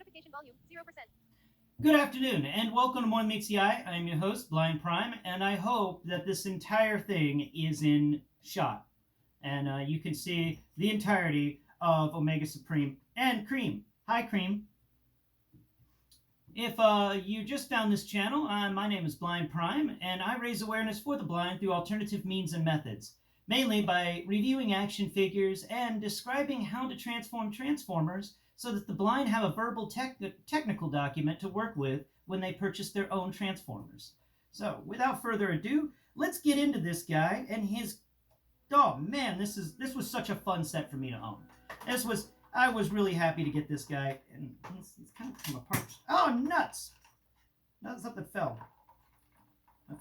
Magnification volume 0%. Good afternoon, and welcome to M.M.E. I'm your host, Blind Prime, and I hope that this entire thing is in shot. And you can see the entirety of Omega Supreme and Cream. Hi, Cream. If you just found this channel, my name is Blind Prime, and I raise awareness for the blind through alternative means and methods, mainly by reviewing action figures and describing how to transform Transformers so that the blind have a verbal technical document to work with when they purchase their own Transformers. So, without further ado, let's get into this guy and his... Oh man, this was such a fun set for me to own. I was really happy to get this guy, and it's kind of come apart. Oh, nuts! Something fell.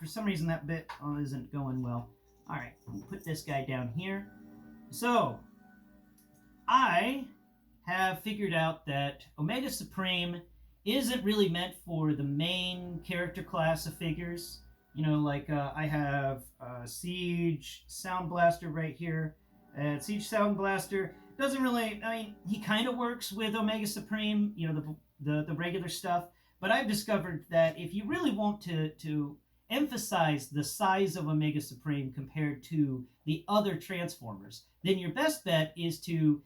For some reason, that bit isn't going well. All right, we'll put this guy down here. So, I have figured out that Omega Supreme isn't really meant for the main character class of figures. You know, like I have Siege Sound Blaster right here. Siege Sound Blaster doesn't really, I mean, he kind of works with Omega Supreme, you know, the regular stuff. But I've discovered that if you really want to emphasize the size of Omega Supreme compared to the other Transformers, then your best bet is to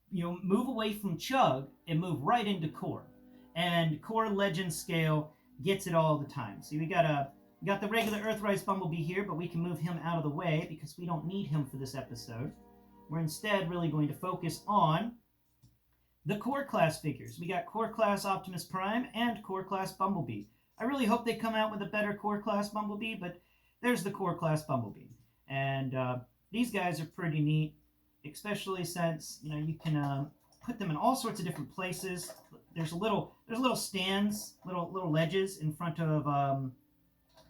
move away from Chug and move right into Core. And Core Legend Scale gets it all the time. So we got the regular Earthrise Bumblebee here, but we can move him out of the way because we don't need him for this episode. We're instead really going to focus on the Core Class figures. We got Core Class Optimus Prime and Core Class Bumblebee. I really hope they come out with a better Core Class Bumblebee, but there's the Core Class Bumblebee. And these guys are pretty neat, especially since, you know, you can put them in all sorts of different places. There's little stands, little ledges in front of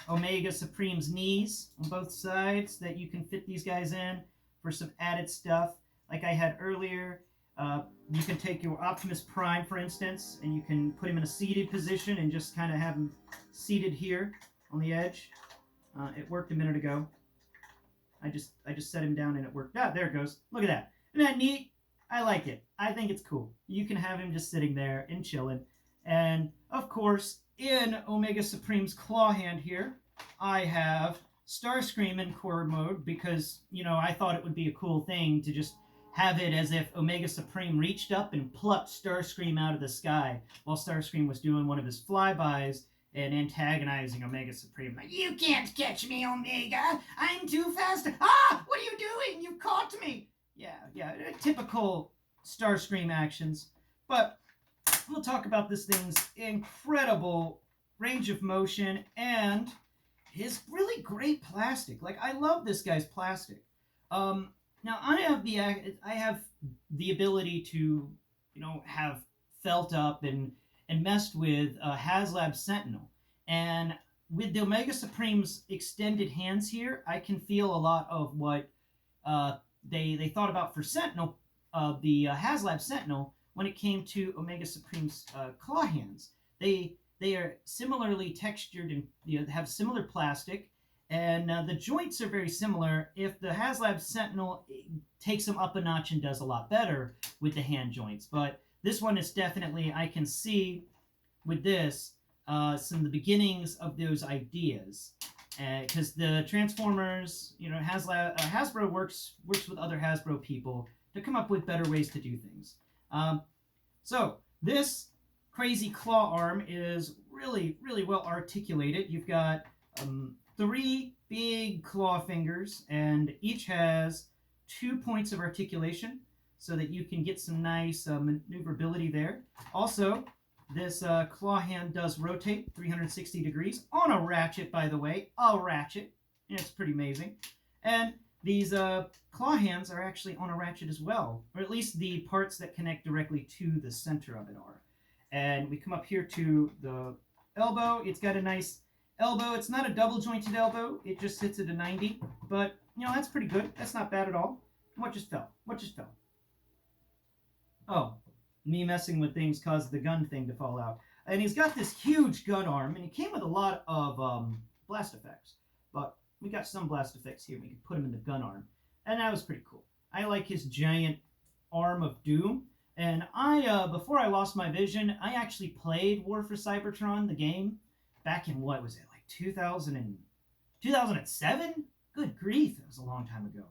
Omega Supreme's knees on both sides that you can fit these guys in for some added stuff. Like I had earlier, you can take your Optimus Prime, for instance, and you can put him in a seated position and just kind of have him seated here on the edge. It worked a minute ago. I just set him down and it worked. Ah, there it goes. Look at that. Isn't that neat? I like it. I think it's cool. You can have him just sitting there and chilling. And, of course, in Omega Supreme's claw hand here, I have Starscream in core mode because, you know, I thought it would be a cool thing to just have it as if Omega Supreme reached up and plucked Starscream out of the sky while Starscream was doing one of his flybys and antagonizing Omega Supreme. Like, you can't catch me, Omega! I'm too fast! Ah! What are you doing? You caught me! Yeah, typical Starscream actions. But we'll talk about this thing's incredible range of motion and his really great plastic. Like, I love this guy's plastic. Now I have the ability to, you know, have felt up and messed with HasLab Sentinel, and with the Omega Supreme's extended hands here, I can feel a lot of what they thought about for Sentinel, the HasLab Sentinel, when it came to Omega Supreme's claw hands. They are similarly textured and, you know, have similar plastic, and the joints are very similar. If the HasLab Sentinel takes them up a notch and does a lot better with the hand joints, but this one is definitely, I can see with this some of the beginnings of those ideas, because the Transformers, you know, Hasbro works with other Hasbro people to come up with better ways to do things. So this crazy claw arm is really, really well articulated. You've got 3 big claw fingers, and each has 2 points of articulation so that you can get some nice maneuverability there. Also, this claw hand does rotate 360 degrees on a ratchet, by the way. A ratchet. It's pretty amazing. And these claw hands are actually on a ratchet as well, or at least the parts that connect directly to the center of it are. And we come up here to the elbow. It's got a nice elbow. It's not a double jointed elbow. It just sits at a 90. But, you know, that's pretty good. That's not bad at all. What just fell? Oh, me messing with things caused the gun thing to fall out. And he's got this huge gun arm, and he came with a lot of blast effects. But we got some blast effects here. We can put him in the gun arm. And that was pretty cool. I like his giant arm of doom. And before I lost my vision, I actually played War for Cybertron, the game, back in what was it, like 2007? Good grief, it was a long time ago.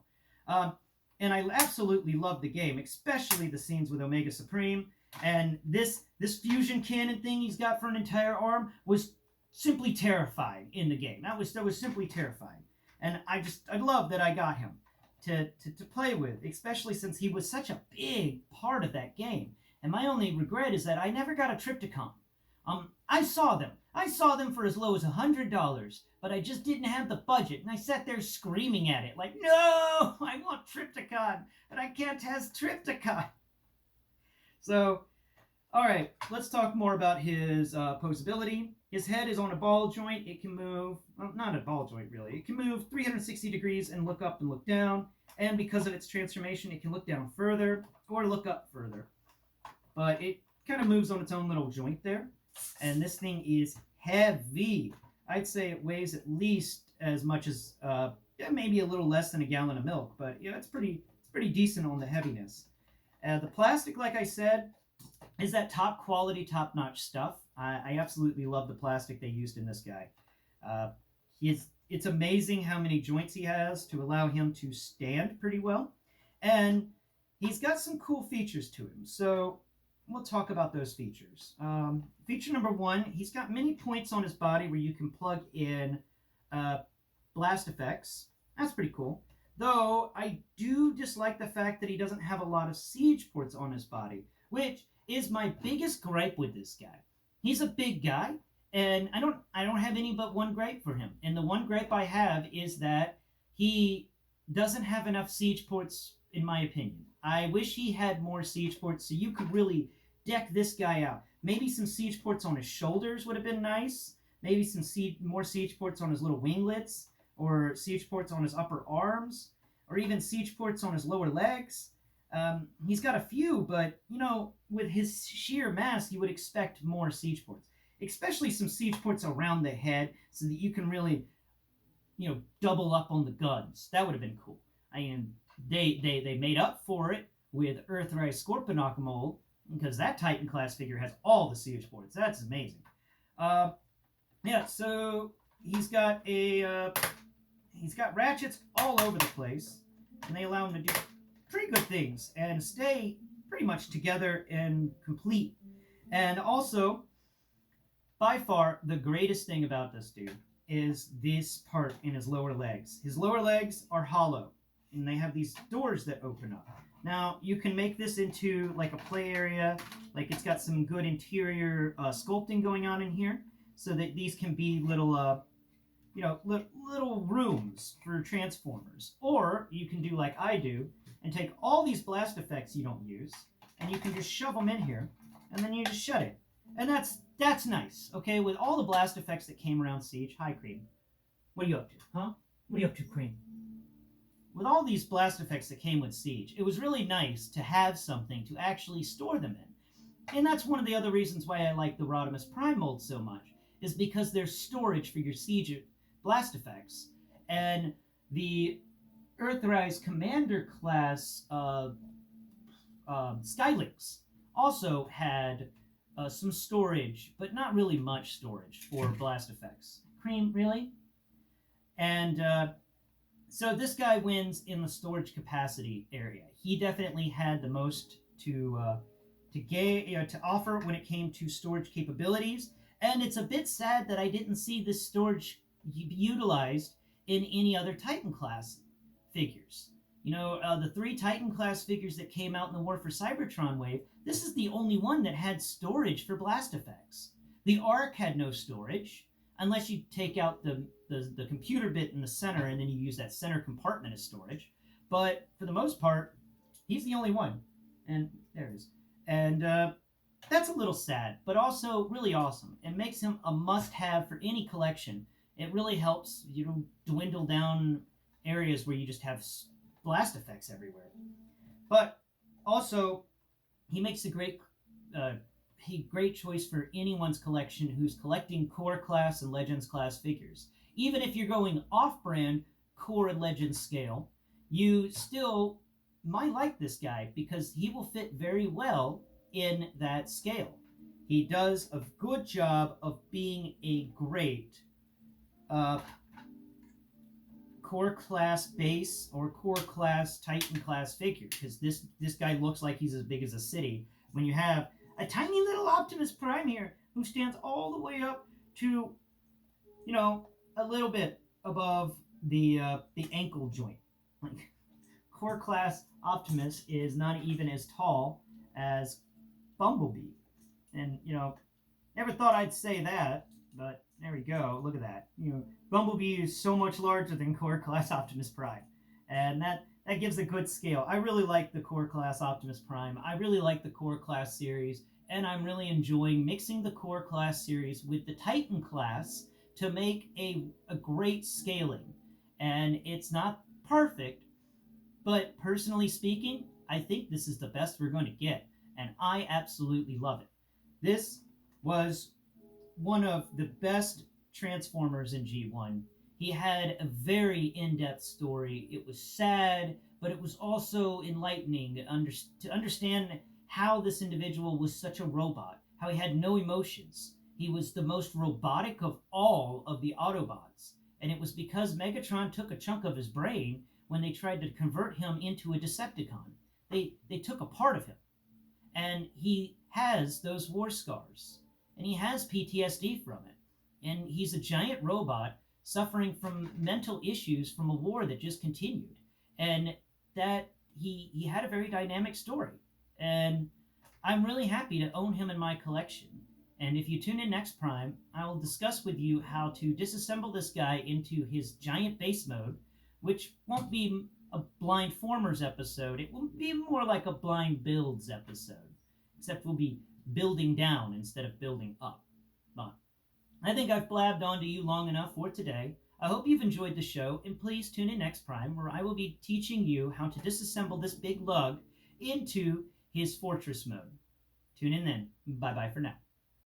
And I absolutely loved the game, especially the scenes with Omega Supreme. And this fusion cannon thing he's got for an entire arm was simply terrifying in the game. That was simply terrifying. And I love that I got him to play with, especially since he was such a big part of that game. And my only regret is that I never got a Trypticon. I saw them. I saw them for as low as $100, but I just didn't have the budget, and I sat there screaming at it like, no, I want Trypticon, and I can't have Trypticon. So, all right, let's talk more about his posability. His head is on a ball joint. It can move, well, not a ball joint really. It can move 360 degrees and look up and look down. And because of its transformation, it can look down further or look up further. But it kind of moves on its own little joint there. And this thing is heavy. I'd say it weighs at least as much as, maybe a little less than a gallon of milk. But yeah, it's pretty decent on the heaviness. The plastic, like I said, is that top quality, top-notch stuff. I absolutely love the plastic they used in this guy. It's amazing how many joints he has to allow him to stand pretty well. And he's got some cool features to him. So we'll talk about those features. Feature number one, he's got many points on his body where you can plug in blast effects. That's pretty cool. Though I do dislike the fact that he doesn't have a lot of siege ports on his body, which is my biggest gripe with this guy. He's a big guy, and I don't have any but one gripe for him. And the one gripe I have is that he doesn't have enough siege ports, in my opinion. I wish he had more siege ports so you could really deck this guy out. Maybe some siege ports on his shoulders would have been nice. Maybe some more siege ports on his little winglets, or siege ports on his upper arms, or even siege ports on his lower legs. He's got a few, but, with his sheer mass, you would expect more siege ports. Especially some siege ports around the head, so that you can really, double up on the guns. That would have been cool. I mean, they made up for it with Earthrise Scorponok mold, because that Titan class figure has all the siege ports. That's amazing. So he's got ratchets all over the place, and they allow him to do pretty good things and stay pretty much together and complete. And also, by far, the greatest thing about this dude is this part in his lower legs. His lower legs are hollow, and they have these doors that open up. Now, you can make this into like a play area, like it's got some good interior sculpting going on in here, so that these can be little little rooms for Transformers. Or you can do like I do, and take all these blast effects you don't use, and you can just shove them in here, and then you just shut it. And that's nice, okay? With all the blast effects that came around Siege. Hi, Cream. What are you up to, huh? What are you up to, Cream? With all these blast effects that came with Siege, it was really nice to have something to actually store them in. And that's one of the other reasons why I like the Rodimus Prime mold so much, is because there's storage for your Siege blast effects. And the Earthrise Commander class Skylynx also had some storage, but not really much storage for blast effects. Cream, really? And so this guy wins in the storage capacity area. He definitely had the most to offer when it came to storage capabilities. And it's a bit sad that I didn't see this storage utilized in any other Titan class figures. The 3 Titan class figures that came out in the War for Cybertron wave, this is the only one that had storage for blast effects. The Ark had no storage, unless you take out the computer bit in the center and then you use that center compartment as storage. But for the most part, he's the only one. And there it is. And that's a little sad, but also really awesome. It makes him a must-have for any collection. It really helps, dwindle down areas where you just have blast effects everywhere. But also, he makes a great choice for anyone's collection who's collecting core class and legends class figures. Even if you're going off-brand core and legends scale, you still might like this guy because he will fit very well in that scale. He does a good job of being a great uh, core class base or core class Titan class figure, because this guy looks like he's as big as a city when you have a tiny little Optimus Prime here who stands all the way up to, you know, a little bit above the ankle joint. Like, core class Optimus is not even as tall as Bumblebee. And, never thought I'd say that, but there we go. Look at that. Bumblebee is so much larger than core class Optimus Prime. And that gives a good scale. I really like the core class Optimus Prime. I really like the core class series. And I'm really enjoying mixing the core class series with the Titan class to make a great scaling. And it's not perfect, but personally speaking, I think this is the best we're going to get. And I absolutely love it. This was one of the best Transformers in G1. He had a very in-depth story. It was sad, but it was also enlightening to understand how this individual was such a robot, how he had no emotions. He was the most robotic of all of the Autobots, and it was because Megatron took a chunk of his brain when they tried to convert him into a Decepticon. They took a part of him, and he has those war scars, and he has PTSD from it, and he's a giant robot suffering from mental issues from a war that just continued, and that he had a very dynamic story, and I'm really happy to own him in my collection. And if you tune in next Prime, I will discuss with you how to disassemble this guy into his giant base mode, which won't be a blind formers episode. It will be more like a blind builds episode, except we'll be building down instead of building up. But I think I've blabbed on to you long enough for today. I hope you've enjoyed the show, and please tune in next Prime, where I will be teaching you how to disassemble this big lug into his fortress mode. Tune in then. Bye-bye for now.